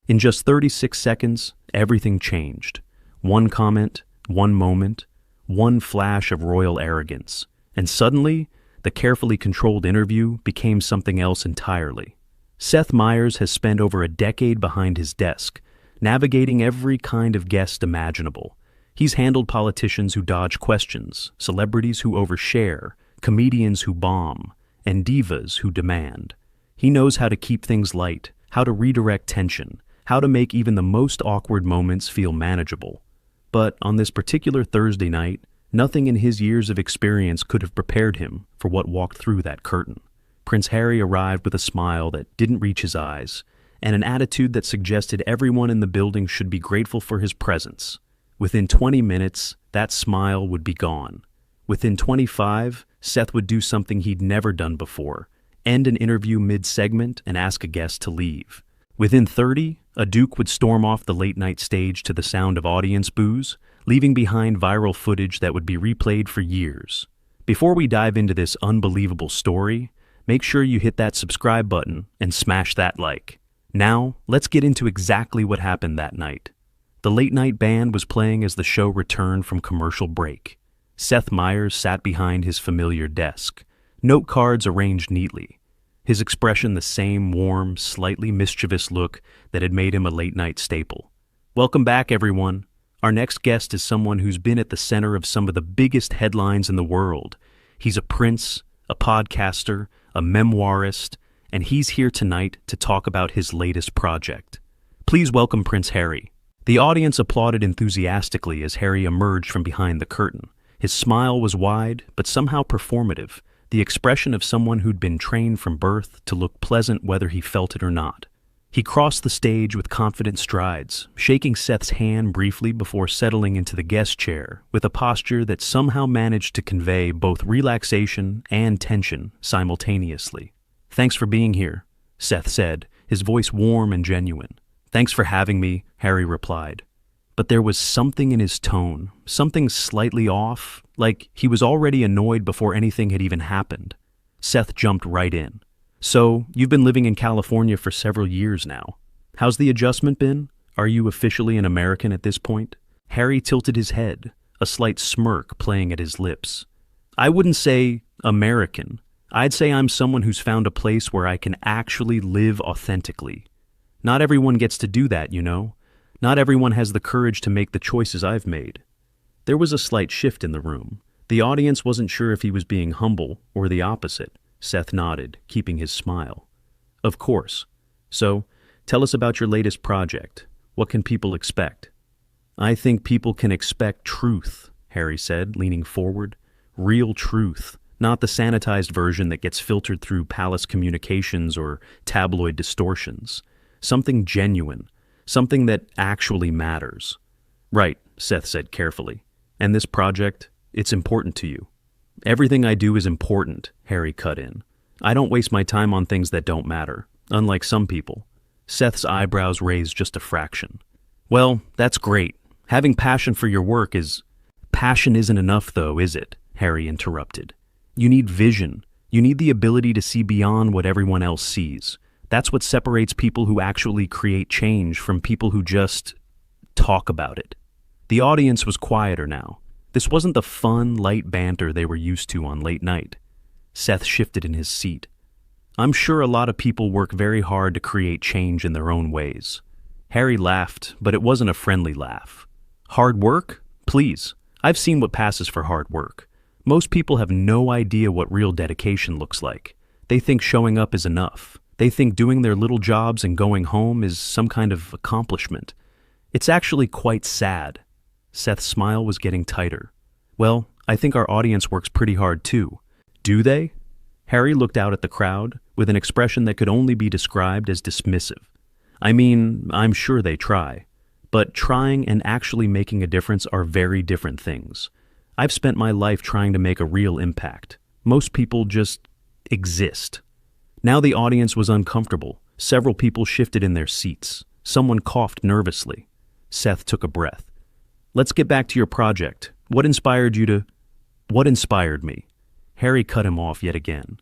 In just 36 seconds, everything changed. One comment, one moment, one flash of royal arrogance, and suddenly, the carefully controlled interview became something else entirely. Seth Meyers has spent over a decade behind his desk, navigating every kind of guest imaginable. He's handled politicians who dodge questions, celebrities who overshare, comedians who bomb, and divas who demand. He knows how to keep things light, how to redirect tension, how to make even the most awkward moments feel manageable. But on this particular Thursday night, nothing in his years of experience could have prepared him for what walked through that curtain. Prince Harry arrived with a smile that didn't reach his eyes, and an attitude that suggested everyone in the building should be grateful for his presence. Within 20 minutes, that smile would be gone. Within 25, Seth would do something he'd never done before, end an interview mid-segment and ask a guest to leave. Within 30, a duke would storm off the late-night stage to the sound of audience boos, leaving behind viral footage that would be replayed for years. Before we dive into this unbelievable story, make sure you hit that subscribe button and smash that like. Now, let's get into exactly what happened that night. The late-night band was playing as the show returned from commercial break. Seth Meyers sat behind his familiar desk, note cards arranged neatly, his expression the same warm, slightly mischievous look that had made him a late-night staple. Welcome back, everyone. Our next guest is someone who's been at the center of some of the biggest headlines in the world. He's a prince, a podcaster, a memoirist, and he's here tonight to talk about his latest project. Please welcome Prince Harry. The audience applauded enthusiastically as Harry emerged from behind the curtain. His smile was wide, but somehow performative, the expression of someone who'd been trained from birth to look pleasant whether he felt it or not. He crossed the stage with confident strides, shaking Seth's hand briefly before settling into the guest chair with a posture that somehow managed to convey both relaxation and tension simultaneously. "Thanks for being here," Seth said, his voice warm and genuine. "Thanks for having me," Harry replied. But there was something in his tone, something slightly off, like he was already annoyed before anything had even happened. Seth jumped right in. "So, you've been living in California for several years now. How's the adjustment been? Are you officially an American at this point?" Harry tilted his head, a slight smirk playing at his lips. "I wouldn't say American. I'd say I'm someone who's found a place where I can actually live authentically. Not everyone gets to do that, you know. Not everyone has the courage to make the choices I've made." There was a slight shift in the room. The audience wasn't sure if he was being humble or the opposite. Seth nodded, keeping his smile. "Of course. So, tell us about your latest project. What can people expect?" "I think people can expect truth," Harry said, leaning forward. "Real truth, not the sanitized version that gets filtered through palace communications or tabloid distortions. Something genuine, something that actually matters." "Right," Seth said carefully. "And this project, it's important to you." "Everything I do is important," Harry cut in. "I don't waste my time on things that don't matter, unlike some people." Seth's eyebrows raised just a fraction. "Well, that's great. Having passion for your work is—" "Passion isn't enough, though, is it?" Harry interrupted. "You need vision. You need the ability to see beyond what everyone else sees. That's what separates people who actually create change from people who just talk about it." The audience was quieter now. This wasn't the fun, light banter they were used to on late night. Seth shifted in his seat. "I'm sure a lot of people work very hard to create change in their own ways." Harry laughed, but it wasn't a friendly laugh. "Hard work? Please. I've seen what passes for hard work. Most people have no idea what real dedication looks like. They think showing up is enough. They think doing their little jobs and going home is some kind of accomplishment. It's actually quite sad." Seth's smile was getting tighter. "Well, I think our audience works pretty hard too." "Do they?" Harry looked out at the crowd with an expression that could only be described as dismissive. "I mean, I'm sure they try. But trying and actually making a difference are very different things. I've spent my life trying to make a real impact. Most people just exist." Now the audience was uncomfortable. Several people shifted in their seats. Someone coughed nervously. Seth took a breath. "Let's get back to your project. What inspired you to—" "What inspired me?" Harry cut him off yet again.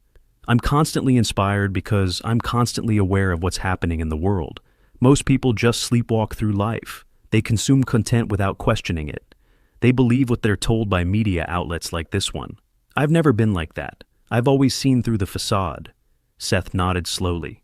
"I'm constantly inspired because I'm constantly aware of what's happening in the world. Most people just sleepwalk through life. They consume content without questioning it. They believe what they're told by media outlets like this one. I've never been like that. I've always seen through the facade. Seth nodded slowly.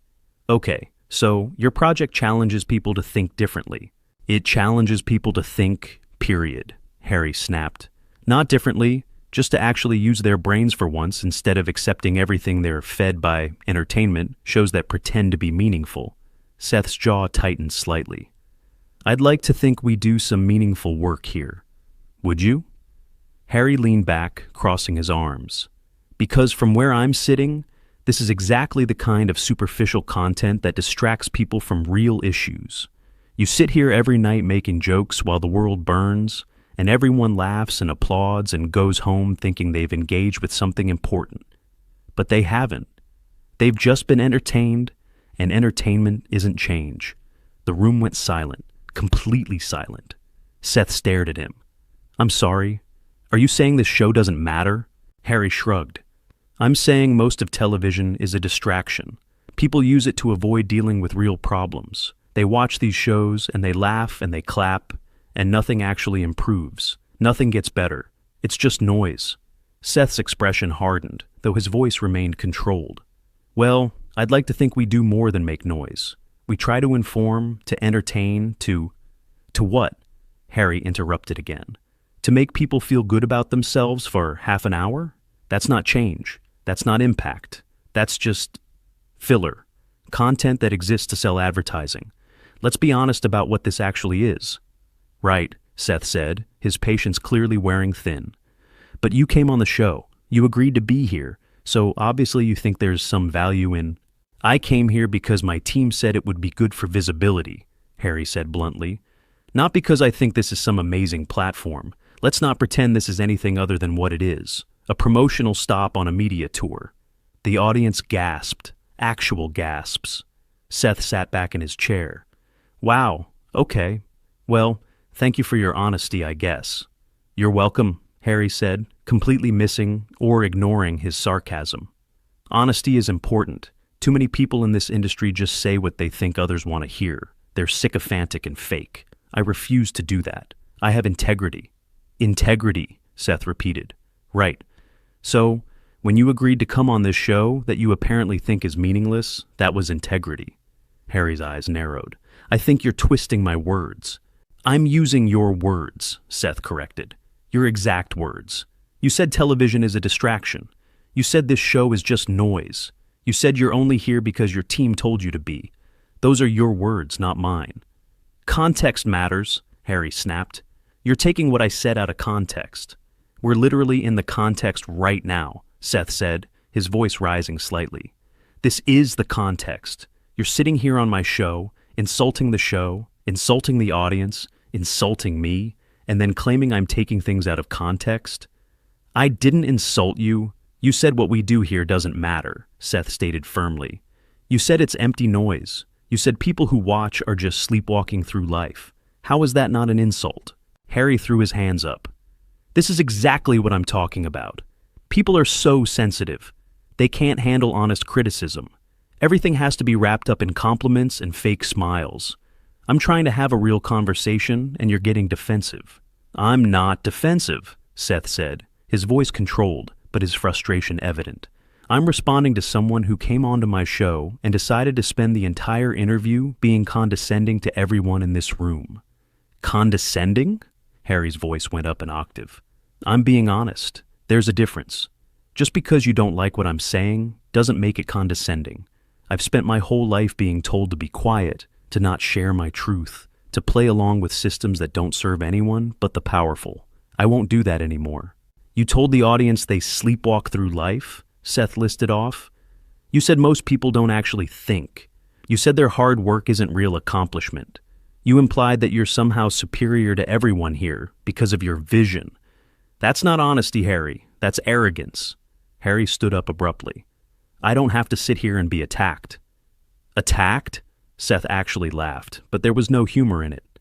Okay, so your project challenges people to think differently. It challenges people to think, period, Harry snapped. Not differently, just to actually use their brains for once instead of accepting everything they're fed by entertainment, shows that pretend to be meaningful. Seth's jaw tightened slightly. I'd like to think we do some meaningful work here. Would you? Harry leaned back, crossing his arms. Because from where I'm sitting, this is exactly the kind of superficial content that distracts people from real issues. You sit here every night making jokes while the world burns, and everyone laughs and applauds and goes home thinking they've engaged with something important. But they haven't. They've just been entertained, and entertainment isn't change. The room went silent, completely silent. Seth stared at him. I'm sorry. Are you saying this show doesn't matter? Harry shrugged. I'm saying most of television is a distraction. People use it to avoid dealing with real problems. They watch these shows and they laugh and they clap, and nothing actually improves. Nothing gets better. It's just noise. Seth's expression hardened, though his voice remained controlled. Well, I'd like to think we do more than make noise. We try to inform, to entertain, to what? Harry interrupted again. To make people feel good about themselves for half an hour? That's not change. That's not impact. That's just filler. Content that exists to sell advertising. Let's be honest about what this actually is. Right, Seth said, his patience clearly wearing thin. But you came on the show. You agreed to be here, so obviously you think there's some value in... I came here because my team said it would be good for visibility, Harry said bluntly. Not because I think this is some amazing platform. Let's not pretend this is anything other than what it is. A promotional stop on a media tour. The audience gasped. Actual gasps. Seth sat back in his chair. Wow, okay. Well, thank you for your honesty, I guess. You're welcome, Harry said, completely missing or ignoring his sarcasm. Honesty is important. Too many people in this industry just say what they think others want to hear. They're sycophantic and fake. I refuse to do that. I have integrity. Integrity, Seth repeated. Right. So, when you agreed to come on this show that you apparently think is meaningless, that was integrity. Harry's eyes narrowed. I think you're twisting my words. I'm using your words, Seth corrected. Your exact words. You said television is a distraction. You said this show is just noise. You said you're only here because your team told you to be. Those are your words, not mine. Context matters, Harry snapped. You're taking what I said out of context. We're literally in the context right now, Seth said, his voice rising slightly. This is the context. You're sitting here on my show, insulting the audience, insulting me, and then claiming I'm taking things out of context. I didn't insult you. You said what we do here doesn't matter, Seth stated firmly. You said it's empty noise. You said people who watch are just sleepwalking through life. How is that not an insult? Harry threw his hands up. This is exactly what I'm talking about. People are so sensitive. They can't handle honest criticism. Everything has to be wrapped up in compliments and fake smiles. I'm trying to have a real conversation, and you're getting defensive. I'm not defensive, Seth said, his voice controlled, but his frustration evident. I'm responding to someone who came onto my show and decided to spend the entire interview being condescending to everyone in this room. Condescending? Harry's voice went up an octave. I'm being honest. There's a difference. Just because you don't like what I'm saying doesn't make it condescending. I've spent my whole life being told to be quiet, to not share my truth, to play along with systems that don't serve anyone but the powerful. I won't do that anymore. You told the audience they sleepwalk through life, Seth listed off. You said most people don't actually think. You said their hard work isn't real accomplishment. You implied that you're somehow superior to everyone here because of your vision. That's not honesty, Harry. That's arrogance. Harry stood up abruptly. I don't have to sit here and be attacked. Attacked? Seth actually laughed, but there was no humor in it.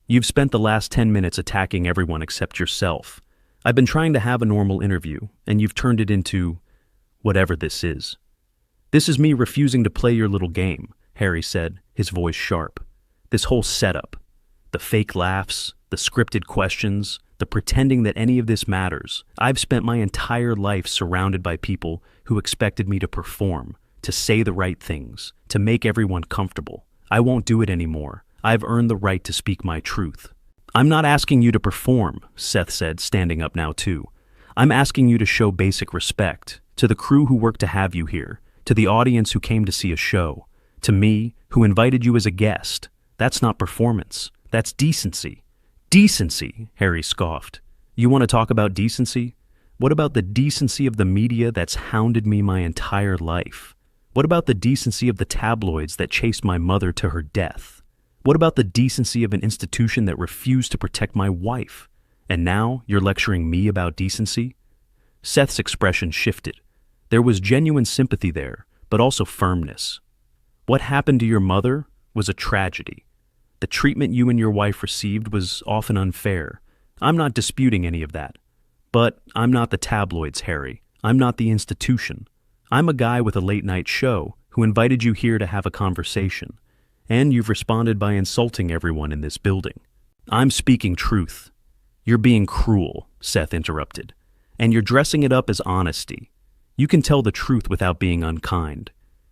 You've spent the last 10 minutes attacking everyone except yourself. I've been trying to have a normal interview, and you've turned it into whatever this is. This is me refusing to play your little game, Harry said, his voice sharp. This whole setup, the fake laughs, the scripted questions, the pretending that any of this matters. I've spent my entire life surrounded by people who expected me to perform, to say the right things, to make everyone comfortable. I won't do it anymore. I've earned the right to speak my truth. I'm not asking you to perform, Seth said, standing up now too. I'm asking you to show basic respect to the crew who worked to have you here, to the audience who came to see a show, to me, who invited you as a guest. That's not performance. That's decency. Decency, Harry scoffed. You want to talk about decency? What about the decency of the media that's hounded me my entire life? What about the decency of the tabloids that chased my mother to her death? What about the decency of an institution that refused to protect my wife? And now you're lecturing me about decency? Seth's expression shifted. There was genuine sympathy there, but also firmness. What happened to your mother was a tragedy. The treatment you and your wife received was often unfair. I'm not disputing any of that. But I'm not the tabloids, Harry. I'm not the institution. I'm a guy with a late-night show who invited you here to have a conversation. And you've responded by insulting everyone in this building. I'm speaking truth. You're being cruel, Seth interrupted. And you're dressing it up as honesty. You can tell the truth without being unkind.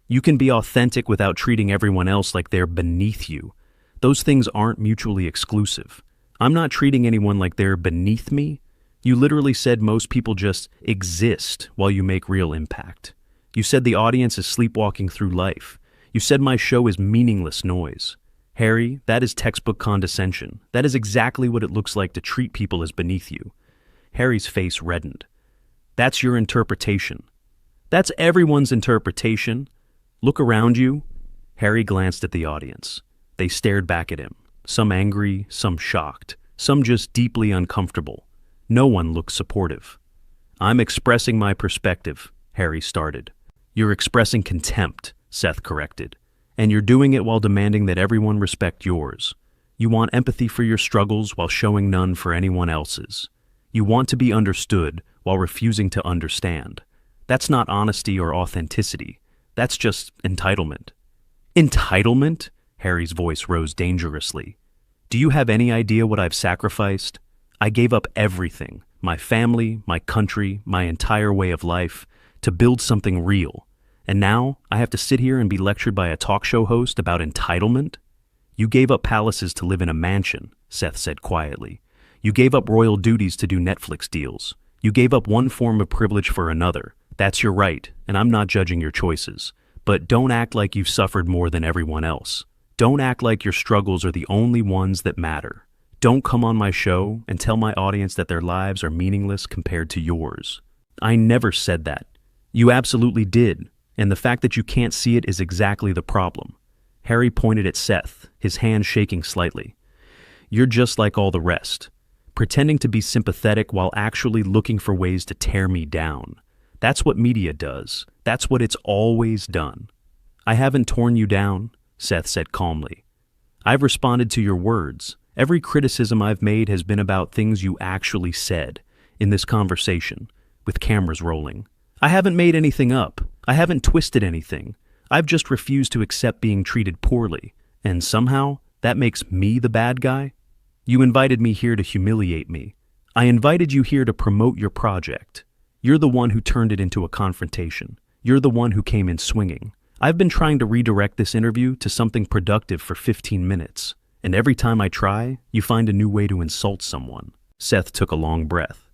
You can be authentic without treating everyone else like they're beneath you. Those things aren't mutually exclusive. I'm not treating anyone like they're beneath me. You literally said most people just exist while you make real impact. You said the audience is sleepwalking through life. You said my show is meaningless noise. Harry, that is textbook condescension. That is exactly what it looks like to treat people as beneath you. Harry's face reddened. That's your interpretation. That's everyone's interpretation. Look around you. Harry glanced at the audience. They stared back at him, some angry, some shocked, some just deeply uncomfortable. No one looked supportive. I'm expressing my perspective, Harry started. You're expressing contempt, Seth corrected. And you're doing it while demanding that everyone respect yours. You want empathy for your struggles while showing none for anyone else's. You want to be understood while refusing to understand. That's not honesty or authenticity. That's just entitlement. Entitlement? Harry's voice rose dangerously. Do you have any idea what I've sacrificed? I gave up everything, my family, my country, my entire way of life, to build something real. And now I have to sit here and be lectured by a talk show host about entitlement? You gave up palaces to live in a mansion, Seth said quietly. You gave up royal duties to do Netflix deals. You gave up one form of privilege for another. That's your right, and I'm not judging your choices. But don't act like you've suffered more than everyone else. Don't act like your struggles are the only ones that matter. Don't come on my show and tell my audience that their lives are meaningless compared to yours. I never said that. You absolutely did, and the fact that you can't see it is exactly the problem. Harry pointed at Seth, his hand shaking slightly. You're just like all the rest, pretending to be sympathetic while actually looking for ways to tear me down. That's what media does. That's what it's always done. I haven't torn you down, Seth said calmly. I've responded to your words. Every criticism I've made has been about things you actually said in this conversation, with cameras rolling. I haven't made anything up. I haven't twisted anything. I've just refused to accept being treated poorly, and somehow that makes me the bad guy? You invited me here to humiliate me. I invited you here to promote your project. You're the one who turned it into a confrontation. You're the one who came in swinging. I've been trying to redirect this interview to something productive for 15 minutes, and every time I try, you find a new way to insult someone. Seth took a long breath.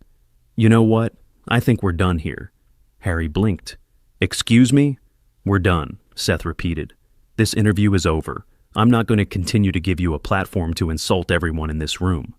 You know what? I think we're done here. Harry blinked. Excuse me? We're done, Seth repeated. This interview is over. I'm not going to continue to give you a platform to insult everyone in this room.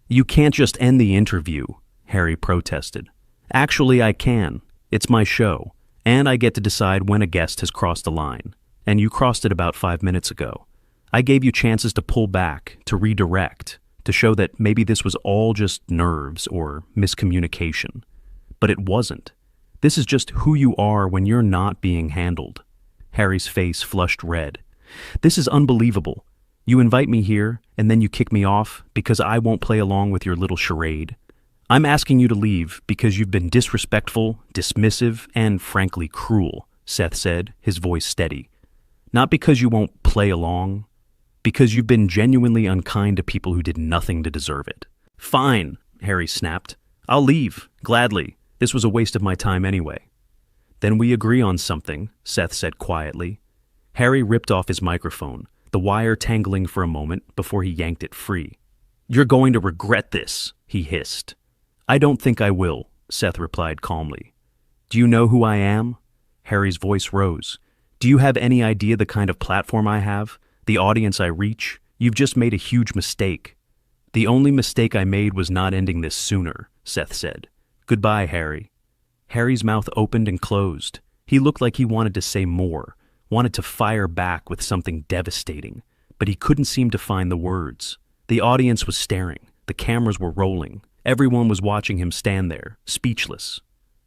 You can't just end the interview, Harry protested. Actually, I can. It's my show, and I get to decide when a guest has crossed a line, and you crossed it about 5 minutes ago. I gave you chances to pull back, to redirect, to show that maybe this was all just nerves or miscommunication. But it wasn't. This is just who you are when you're not being handled. Harry's face flushed red. This is unbelievable. You invite me here, and then you kick me off because I won't play along with your little charade. I'm asking you to leave because you've been disrespectful, dismissive, and frankly cruel, Seth said, his voice steady. Not because you won't play along. Because you've been genuinely unkind to people who did nothing to deserve it. Fine, Harry snapped. I'll leave, gladly. This was a waste of my time anyway. Then we agree on something, Seth said quietly. Harry ripped off his microphone, the wire tangling for a moment before he yanked it free. You're going to regret this, he hissed. I don't think I will, Seth replied calmly. Do you know who I am? Harry's voice rose. Do you have any idea the kind of platform I have? The audience I reach? You've just made a huge mistake. The only mistake I made was not ending this sooner, Seth said. Goodbye, Harry. Harry's mouth opened and closed. He looked like he wanted to say more, wanted to fire back with something devastating, but he couldn't seem to find the words. The audience was staring. The cameras were rolling. Everyone was watching him stand there, speechless.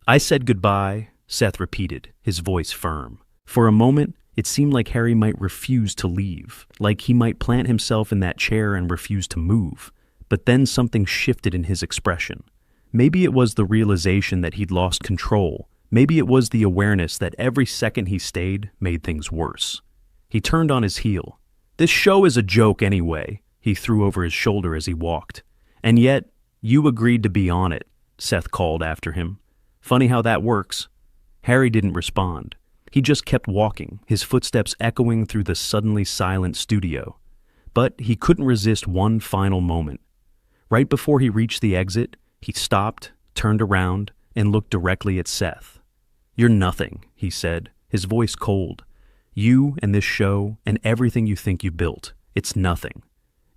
I said goodbye, Seth repeated, his voice firm. For a moment, it seemed like Harry might refuse to leave, like he might plant himself in that chair and refuse to move. But then something shifted in his expression. Maybe it was the realization that he'd lost control. Maybe it was the awareness that every second he stayed made things worse. He turned on his heel. This show is a joke anyway, he threw over his shoulder as he walked. And yet, you agreed to be on it, Seth called after him. Funny how that works. Harry didn't respond. He just kept walking, his footsteps echoing through the suddenly silent studio. But he couldn't resist one final moment. Right before he reached the exit, he stopped, turned around, and looked directly at Seth. You're nothing, he said, his voice cold. You and this show and everything you think you built, it's nothing.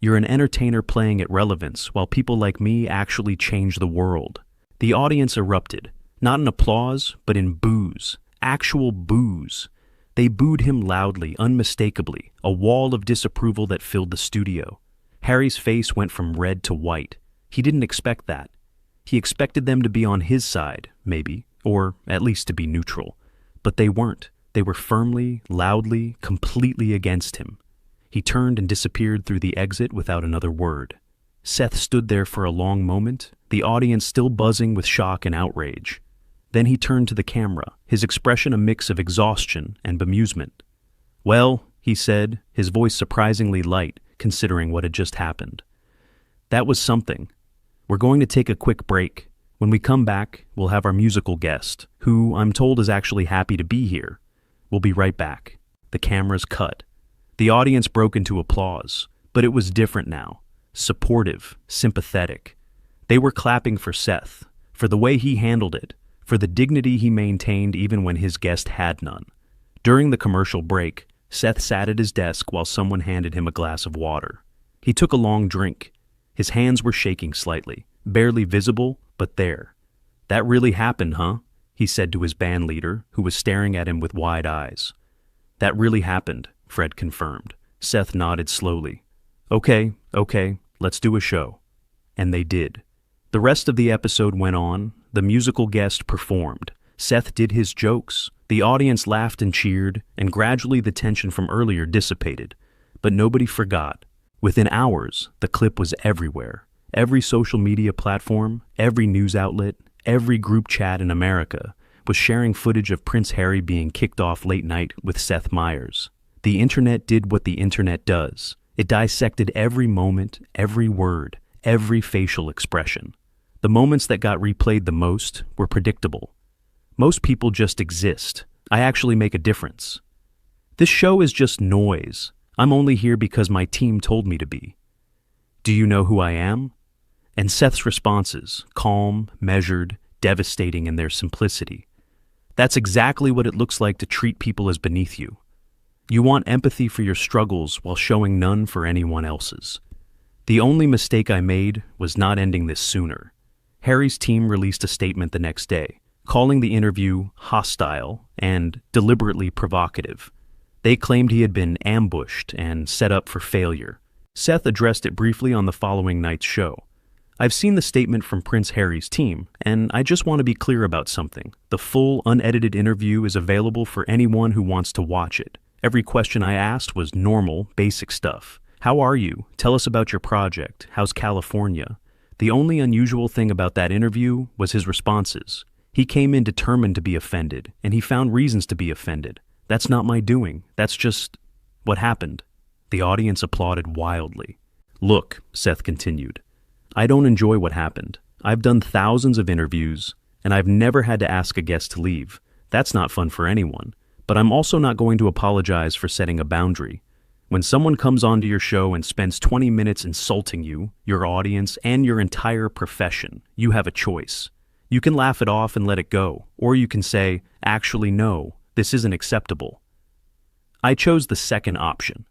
You're an entertainer playing at relevance while people like me actually change the world. The audience erupted, not in applause, but in boos. Actual boos. They booed him loudly, unmistakably, a wall of disapproval that filled the studio. Harry's face went from red to white. He didn't expect that. He expected them to be on his side, maybe, or at least to be neutral. But they weren't. They were firmly, loudly, completely against him. He turned and disappeared through the exit without another word. Seth stood there for a long moment, the audience still buzzing with shock and outrage. Then he turned to the camera, his expression a mix of exhaustion and bemusement. Well, he said, his voice surprisingly light, considering what had just happened. That was something. We're going to take a quick break. When we come back, we'll have our musical guest, who I'm told is actually happy to be here. We'll be right back. The cameras cut. The audience broke into applause, but it was different now. Supportive, sympathetic. They were clapping for Seth, for the way he handled it, for the dignity he maintained even when his guest had none. During the commercial break, Seth sat at his desk while someone handed him a glass of water. He took a long drink. His hands were shaking slightly, barely visible, but there. That really happened, huh? He said to his band leader, who was staring at him with wide eyes. That really happened, Fred confirmed. Seth nodded slowly. Okay, let's do a show. And they did. The rest of the episode went on. The musical guest performed. Seth did his jokes. The audience laughed and cheered, and gradually the tension from earlier dissipated. But nobody forgot. Within hours, the clip was everywhere. Every social media platform, every news outlet, every group chat in America was sharing footage of Prince Harry being kicked off late night with Seth Meyers. The internet did what the internet does. It dissected every moment, every word, every facial expression. The moments that got replayed the most were predictable. Most people just exist. I actually make a difference. This show is just noise. I'm only here because my team told me to be. Do you know who I am? And Seth's responses, calm, measured, devastating in their simplicity. That's exactly what it looks like to treat people as beneath you. You want empathy for your struggles while showing none for anyone else's. The only mistake I made was not ending this sooner. Harry's team released a statement the next day, calling the interview hostile and deliberately provocative. They claimed he had been ambushed and set up for failure. Seth addressed it briefly on the following night's show. I've seen the statement from Prince Harry's team, and I just want to be clear about something. The full, unedited interview is available for anyone who wants to watch it. Every question I asked was normal, basic stuff. How are you? Tell us about your project. How's California? The only unusual thing about that interview was his responses. He came in determined to be offended, and he found reasons to be offended. That's not my doing. That's just what happened. The audience applauded wildly. "Look," Seth continued, "I don't enjoy what happened. I've done thousands of interviews, and I've never had to ask a guest to leave. That's not fun for anyone. But I'm also not going to apologize for setting a boundary. When someone comes onto your show and spends 20 minutes insulting you, your audience, and your entire profession, you have a choice. You can laugh it off and let it go, or you can say, actually no, this isn't acceptable." I chose the second option.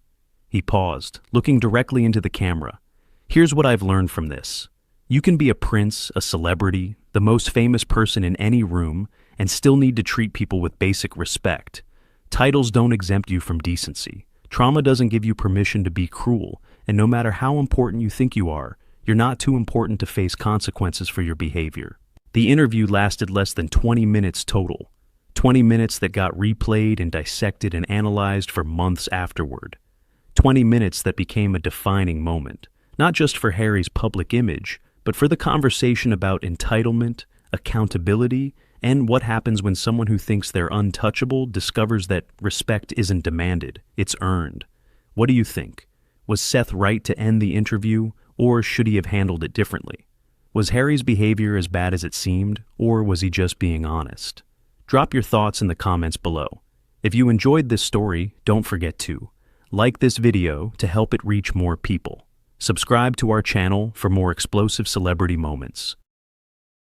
He paused, looking directly into the camera. "Here's what I've learned from this. You can be a prince, a celebrity, the most famous person in any room, and still need to treat people with basic respect. Titles don't exempt you from decency. Trauma doesn't give you permission to be cruel, and no matter how important you think you are, you're not too important to face consequences for your behavior." The interview lasted less than 20 minutes total. 20 minutes that got replayed and dissected and analyzed for months afterward. 20 minutes that became a defining moment, not just for Harry's public image, but for the conversation about entitlement, accountability, and what happens when someone who thinks they're untouchable discovers that respect isn't demanded, it's earned. What do you think? Was Seth right to end the interview, or should he have handled it differently? Was Harry's behavior as bad as it seemed, or was he just being honest? Drop your thoughts in the comments below. If you enjoyed this story, don't forget to like this video to help it reach more people. Subscribe to our channel for more explosive celebrity moments.